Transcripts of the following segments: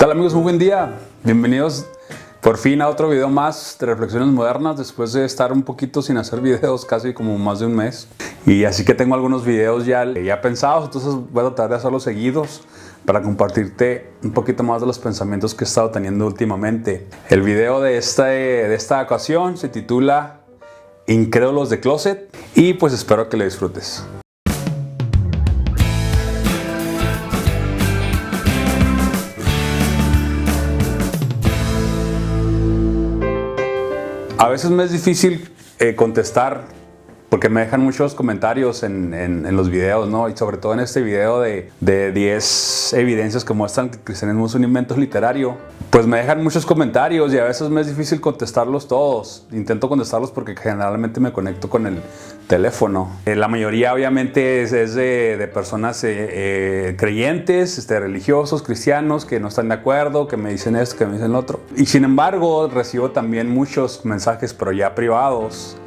¿Qué tal, amigos? Muy buen día. Bienvenidos por fin a otro video más de Reflexiones Modernas después de estar un poquito sin hacer videos casi como más de un mes. Y así que tengo algunos videos ya pensados, entonces voy a tratar de hacerlos seguidos para compartirte un poquito más de los pensamientos que he estado teniendo últimamente. El video de esta ocasión se titula Incrédulos de Closet y pues espero que lo disfrutes. A veces me es difícil contestar porque me dejan muchos comentarios en los videos, ¿no? Y sobre todo en este video de 10 evidencias que muestran que el cristianismo es un invento literario. Pues me dejan muchos comentarios y a veces me es difícil contestarlos todos. Intento contestarlos porque generalmente me conecto con el teléfono. La mayoría obviamente es de personas creyentes, religiosos, cristianos, que no están de acuerdo, que me dicen esto, que me dicen lo otro. Y sin embargo recibo también muchos mensajes, pero ya privados,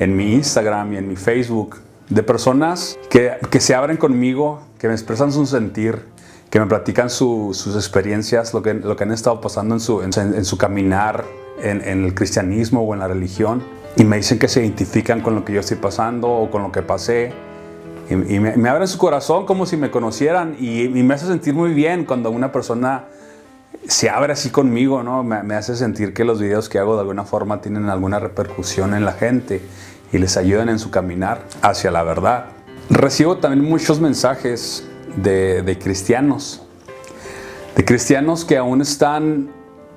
en mi Instagram y en mi Facebook, de personas que se abren conmigo, que me expresan su sentir, que me platican sus experiencias, lo que han estado pasando en su caminar en el cristianismo o en la religión, y me dicen que se identifican con lo que yo estoy pasando o con lo que pasé, y me abren su corazón como si me conocieran, y me hace sentir muy bien cuando una persona se abre así conmigo, ¿no? Me hace sentir que los videos que hago de alguna forma tienen alguna repercusión en la gente y les ayudan en su caminar hacia la verdad. Recibo también muchos mensajes de cristianos que aún están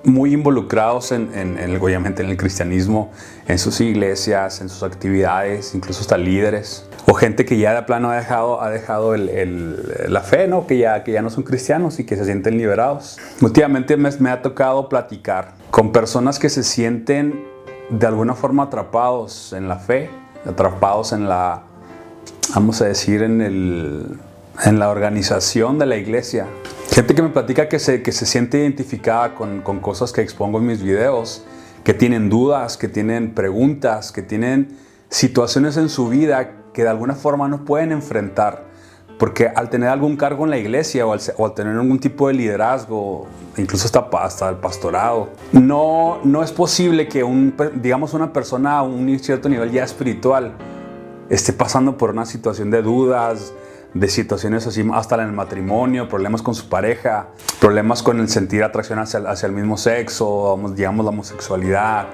muy involucrados obviamente en el cristianismo, en sus iglesias, en sus actividades, incluso hasta líderes, o gente que ya de plano ha dejado la fe, ¿no? que ya no son cristianos y que se sienten liberados. Últimamente me ha tocado platicar con personas que se sienten de alguna forma atrapados en la fe, atrapados en la, vamos a decir, en la organización de la iglesia. Gente que me platica que se siente identificada con cosas que expongo en mis videos, que tienen dudas, que tienen preguntas, que tienen situaciones en su vida que de alguna forma no pueden enfrentar, porque al tener algún cargo en la iglesia o al tener algún tipo de liderazgo, incluso hasta el pastorado, no es posible que una persona a un cierto nivel ya espiritual esté pasando por una situación de dudas, de situaciones así, hasta en el matrimonio, problemas con su pareja, problemas con el sentir atracción hacia el mismo sexo, digamos la homosexualidad.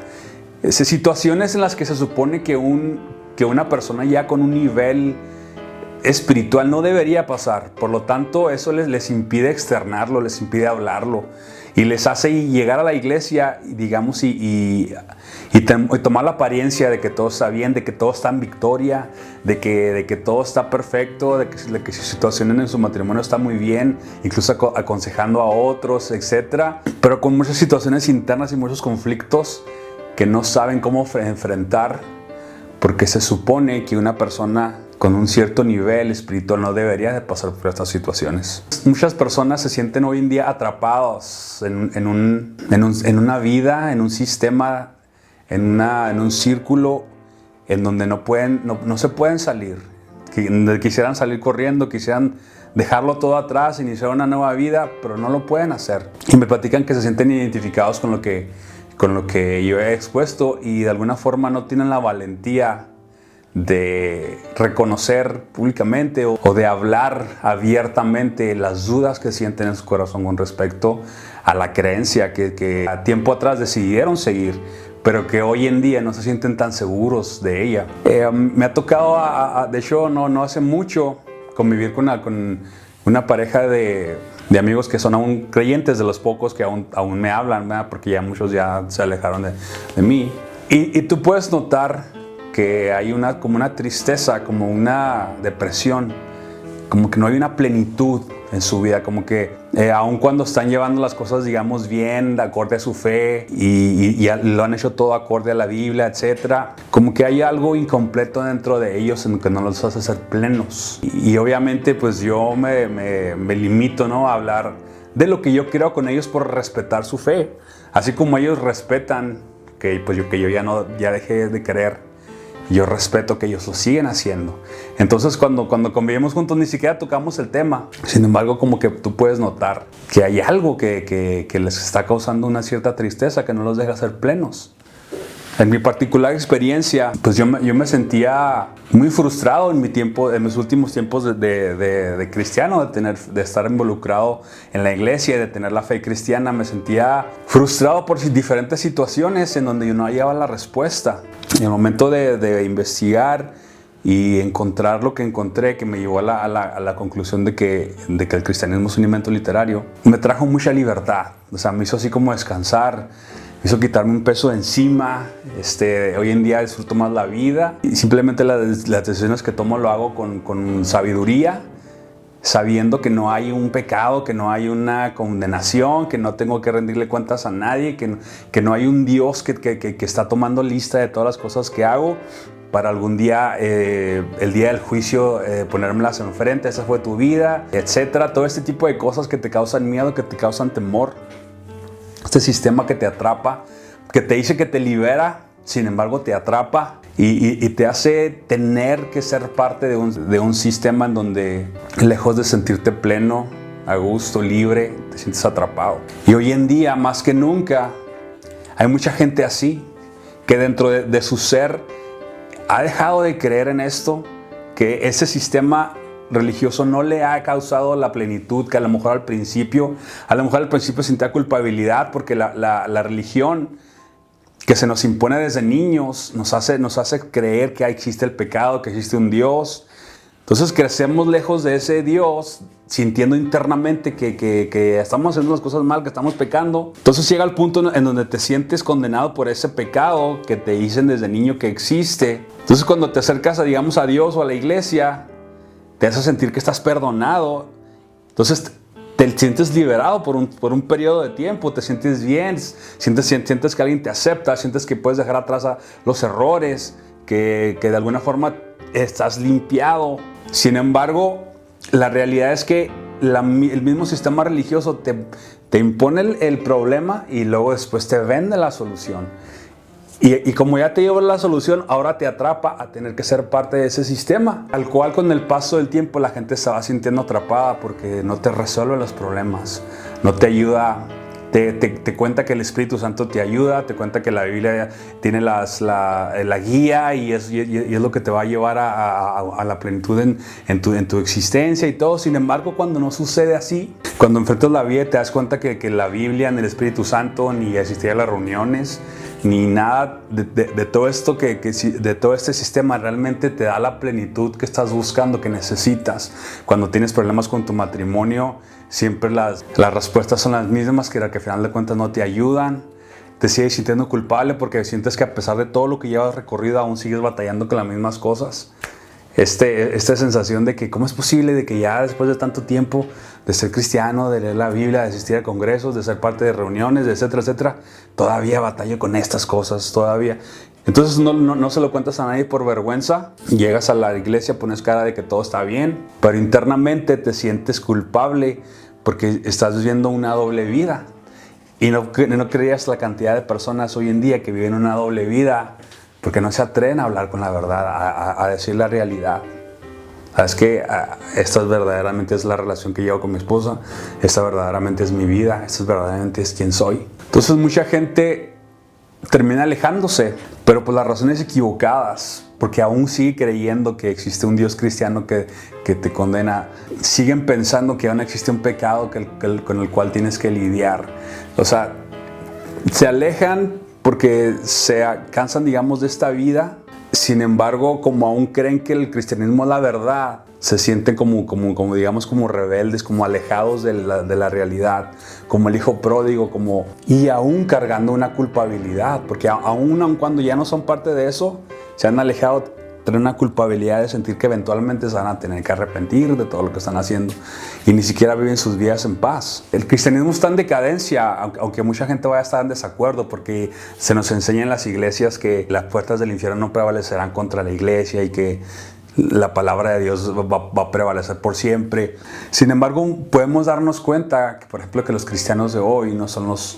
Situaciones en las que se supone que una persona ya con un nivel espiritual no debería pasar. Por lo tanto, eso les impide externarlo, les impide hablarlo y les hace llegar a la iglesia, digamos, y tomar la apariencia de que todo está bien, de que todo está en victoria, de que todo está perfecto, de que su situación en su matrimonio está muy bien, incluso aconsejando a otros, etc. Pero con muchas situaciones internas y muchos conflictos que no saben cómo enfrentar, porque se supone que una persona con un cierto nivel espiritual no debería de pasar por estas situaciones. Muchas personas se sienten hoy en día atrapadas en una vida, en un sistema, en un círculo en donde no se pueden salir. Quisieran salir corriendo, quisieran dejarlo todo atrás, iniciar una nueva vida, pero no lo pueden hacer. Y me platican que se sienten identificados con lo que yo he expuesto y de alguna forma no tienen la valentía de reconocer públicamente o de hablar abiertamente las dudas que sienten en su corazón con respecto a la creencia que a tiempo atrás decidieron seguir, pero que hoy en día no se sienten tan seguros de ella. Me ha tocado, de hecho, no hace mucho, convivir con una pareja de amigos que son aún creyentes, de los pocos que aún me hablan, ¿verdad? Porque ya muchos ya se alejaron de mí. Y tú puedes notar que hay como una tristeza, como una depresión, como que no hay una plenitud en su vida, como que aun cuando están llevando las cosas, digamos, bien, de acorde a su fe y lo han hecho todo acorde a la Biblia, etc., como que hay algo incompleto dentro de ellos en que no los hace ser plenos. Y obviamente pues yo me limito, ¿no?, a hablar de lo que yo creo con ellos por respetar su fe, así como ellos respetan que yo ya dejé de creer Yo respeto que ellos lo siguen haciendo. Entonces cuando convivimos juntos ni siquiera tocamos el tema. Sin embargo, como que tú puedes notar que hay algo que les está causando una cierta tristeza que no los deja ser plenos. En mi particular experiencia, pues yo me sentía muy frustrado en mis últimos tiempos de cristiano, de estar involucrado en la iglesia y de tener la fe cristiana. Me sentía frustrado por diferentes situaciones en donde yo no hallaba la respuesta. En el momento de investigar y encontrar lo que encontré, que me llevó a la conclusión de que el cristianismo es un invento literario, me trajo mucha libertad. O sea, me hizo así como descansar. Me hizo quitarme un peso de encima. Hoy en día disfruto más la vida y simplemente las decisiones que tomo lo hago con sabiduría, sabiendo que no hay un pecado, que no hay una condenación, que no tengo que rendirle cuentas a nadie, que no hay un Dios que está tomando lista de todas las cosas que hago para algún día, el día del juicio, ponérmelas enfrente. Esa fue tu vida, etcétera. Todo este tipo de cosas que te causan miedo, que te causan temor. Este sistema que te atrapa, que te dice que te libera, sin embargo te atrapa y te hace tener que ser parte de un sistema en donde, lejos de sentirte pleno, a gusto, libre, te sientes atrapado. Y hoy en día, más que nunca, hay mucha gente así, que dentro de su ser ha dejado de creer en esto, que ese sistema religioso no le ha causado la plenitud que a lo mejor al principio sentía culpabilidad, porque la religión que se nos impone desde niños nos hace creer que existe el pecado, que existe un Dios. Entonces crecemos lejos de ese Dios, sintiendo internamente que estamos haciendo las cosas mal, que estamos pecando. Entonces llega el punto en donde te sientes condenado por ese pecado que te dicen desde niño que existe. Entonces cuando te acercas a Dios o a la iglesia, te hace sentir que estás perdonado. Entonces te sientes liberado por un periodo de tiempo, te sientes bien, sientes que alguien te acepta, sientes que puedes dejar atrás los errores, que de alguna forma estás limpiado. Sin embargo, la realidad es que el mismo sistema religioso te impone el problema y luego después te vende la solución. Y como ya te lleva la solución, ahora te atrapa a tener que ser parte de ese sistema, al cual con el paso del tiempo la gente se va sintiendo atrapada porque no te resuelve los problemas, no te ayuda. Te cuenta que el Espíritu Santo te ayuda, te cuenta que la Biblia tiene la guía y es lo que te va a llevar a la plenitud en tu existencia y todo. Sin embargo, cuando no sucede así, cuando enfrentas la vida y te das cuenta que la Biblia, ni el Espíritu Santo, ni asistir a las reuniones, ni nada de todo esto de todo este sistema realmente te da la plenitud que estás buscando, que necesitas. Cuando tienes problemas con tu matrimonio, siempre las respuestas son las mismas, que al final de cuentas no te ayudan. Te sigues sintiendo culpable porque sientes que a pesar de todo lo que llevas recorrido, aún sigues batallando con las mismas cosas. Esta sensación de que cómo es posible de que ya después de tanto tiempo de ser cristiano, de leer la Biblia, de asistir a congresos, de ser parte de reuniones, etcétera, etcétera, todavía batallo con estas cosas, todavía. Entonces no se lo cuentas a nadie por vergüenza. Llegas a la iglesia, pones cara de que todo está bien, pero internamente te sientes culpable porque estás viviendo una doble vida. Y no creías la cantidad de personas hoy en día que viven una doble vida porque no se atreven a hablar con la verdad, a decir la realidad. Es que esta verdaderamente es la relación que llevo con mi esposa, esta verdaderamente es mi vida, esta verdaderamente es quien soy. Entonces mucha gente termina alejándose, pero por las razones equivocadas, porque aún sigue creyendo que existe un Dios cristiano que te condena. Siguen pensando que aún existe un pecado con el cual tienes que lidiar. O sea, se alejan porque se cansan, digamos, de esta vida. Sin embargo, como aún creen que el cristianismo es la verdad, se sienten como rebeldes, como alejados de la realidad, como el hijo pródigo, y aún cargando una culpabilidad, porque aún cuando ya no son parte de eso, se han alejado. Tienen una culpabilidad de sentir que eventualmente se van a tener que arrepentir de todo lo que están haciendo y ni siquiera viven sus vidas en paz. El cristianismo está en decadencia, aunque mucha gente vaya a estar en desacuerdo, porque se nos enseña en las iglesias que las puertas del infierno no prevalecerán contra la iglesia y que la palabra de Dios va a prevalecer por siempre. Sin embargo, podemos darnos cuenta que, por ejemplo, que los cristianos de hoy no son los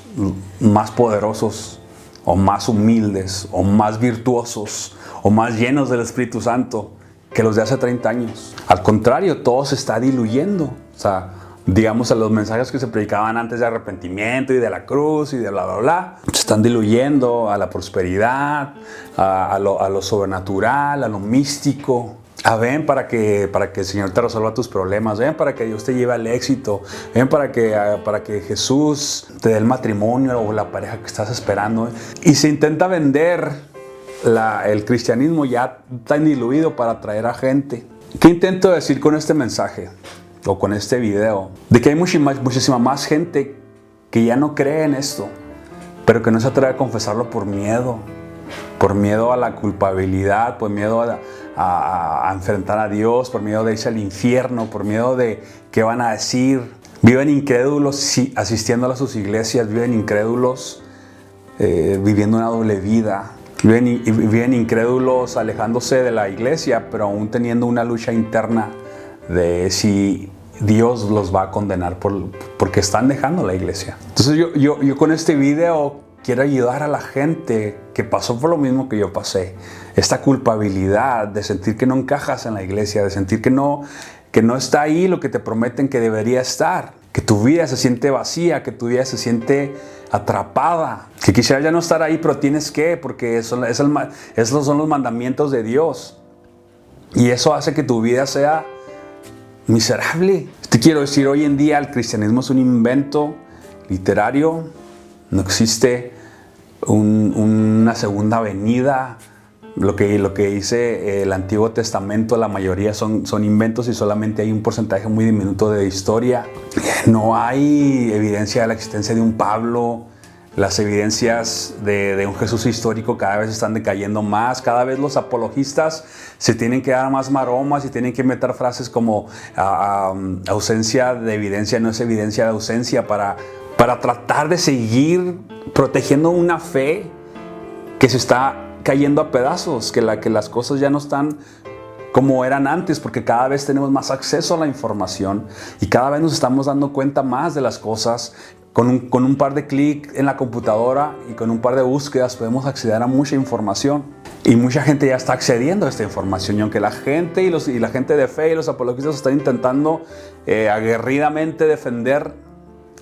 más poderosos o más humildes o más virtuosos o más llenos del Espíritu Santo que los de hace 30 años. Al contrario, todo se está diluyendo. O sea, digamos, a los mensajes que se predicaban antes de arrepentimiento y de la cruz y de bla, bla, bla, se están diluyendo a la prosperidad, a lo sobrenatural, a lo místico. Ven para que el Señor te resuelva tus problemas. Ven para que Dios te lleve al éxito. Ven para que Jesús te dé el matrimonio o la pareja que estás esperando. Y se intenta vender el cristianismo ya tan diluido para atraer a gente. ¿Qué intento decir con este mensaje o con este video? De que hay muchísima más gente que ya no cree en esto, pero que no se atreve a confesarlo por miedo a la culpabilidad, por miedo a enfrentar a Dios, por miedo de irse al infierno, por miedo de qué van a decir. Viven incrédulos asistiendo a sus iglesias, viven incrédulos viviendo una doble vida. Viven incrédulos alejándose de la iglesia, pero aún teniendo una lucha interna de si Dios los va a condenar porque están dejando la iglesia. Entonces yo con este video quiero ayudar a la gente que pasó por lo mismo que yo pasé. Esta culpabilidad de sentir que no encajas en la iglesia, de sentir que no está ahí lo que te prometen que debería estar. Que tu vida se siente vacía, que tu vida se siente atrapada. Que quisieras ya no estar ahí, pero tienes que, porque esos son los mandamientos de Dios. Y eso hace que tu vida sea miserable. Te quiero decir, hoy en día el cristianismo es un invento literario. No existe una segunda venida. Lo que dice el Antiguo Testamento, la mayoría son inventos y solamente hay un porcentaje muy diminuto de historia. No hay evidencia de la existencia de un Pablo. Las evidencias de un Jesús histórico cada vez están decayendo más. Cada vez los apologistas se tienen que dar más maromas y tienen que meter frases como ausencia de evidencia no es evidencia de ausencia para tratar de seguir protegiendo una fe que se está cayendo a pedazos, que las cosas ya no están como eran antes, porque cada vez tenemos más acceso a la información y cada vez nos estamos dando cuenta más de las cosas. Con un par de clics en la computadora y con un par de búsquedas podemos acceder a mucha información. Y mucha gente ya está accediendo a esta información. Y aunque la gente y la gente de fe y los apologistas están intentando aguerridamente defender,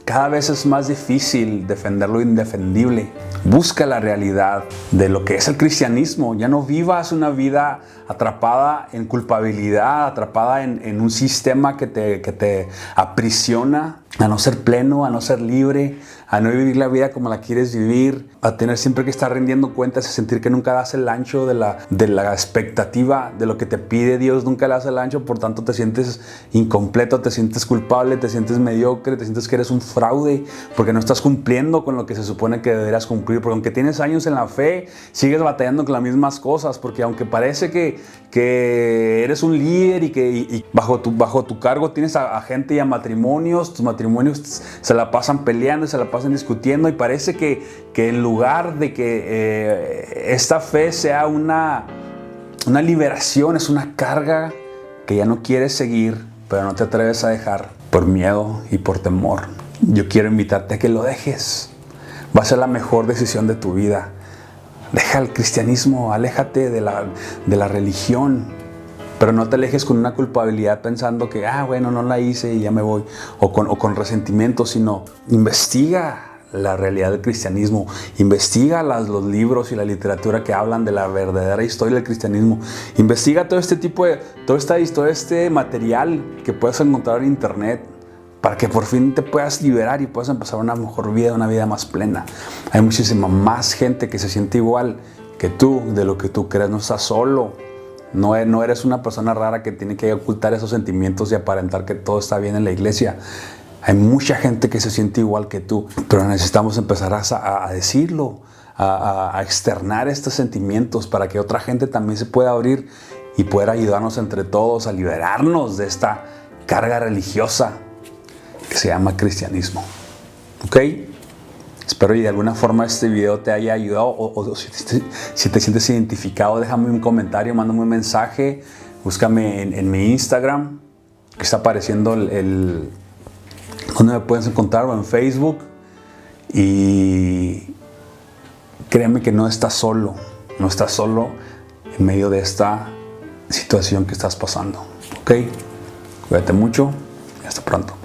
cada vez es más difícil defender lo indefendible. Busca la realidad de lo que es el cristianismo. Ya no vivas una vida atrapada en culpabilidad, atrapada en un sistema que te aprisiona a no ser pleno, a no ser libre, a no vivir la vida como la quieres vivir, a tener siempre que estar rindiendo cuentas, a sentir que nunca das el ancho de la expectativa de lo que te pide Dios, nunca le das el ancho, por tanto te sientes incompleto, te sientes culpable, te sientes mediocre, te sientes que eres un fraude porque no estás cumpliendo con lo que se supone que deberías cumplir, porque aunque tienes años en la fe, sigues batallando con las mismas cosas, porque aunque parece que eres un líder y bajo tu cargo tienes a gente y a matrimonios, tus matrimonios se la pasan peleando, se la pasan discutiendo y parece que en lugar de que esta fe sea una liberación, es una carga que ya no quieres seguir, pero no te atreves a dejar por miedo y por temor. Yo quiero invitarte a que lo dejes. Va a ser la mejor decisión de tu vida. Deja el cristianismo, aléjate de la religión. Pero no te alejes con una culpabilidad pensando que, bueno, no la hice y ya me voy. O con resentimiento, sino investiga la realidad del cristianismo. Investiga los libros y la literatura que hablan de la verdadera historia del cristianismo. Investiga todo este material que puedes encontrar en internet para que por fin te puedas liberar y puedas empezar una mejor vida, una vida más plena. Hay muchísima más gente que se siente igual que tú, de lo que tú crees. No estás solo. No eres una persona rara que tiene que ocultar esos sentimientos y aparentar que todo está bien en la iglesia. Hay mucha gente que se siente igual que tú, pero necesitamos empezar a decirlo, a externar estos sentimientos para que otra gente también se pueda abrir y pueda ayudarnos entre todos a liberarnos de esta carga religiosa que se llama cristianismo. ¿Ok? Espero y de alguna forma este video te haya ayudado o si te sientes identificado, déjame un comentario, mándame un mensaje, búscame en mi Instagram, que está apareciendo donde me puedes encontrar, o en Facebook, y créeme que no estás solo, en medio de esta situación que estás pasando. ¿Ok? Cuídate mucho y hasta pronto.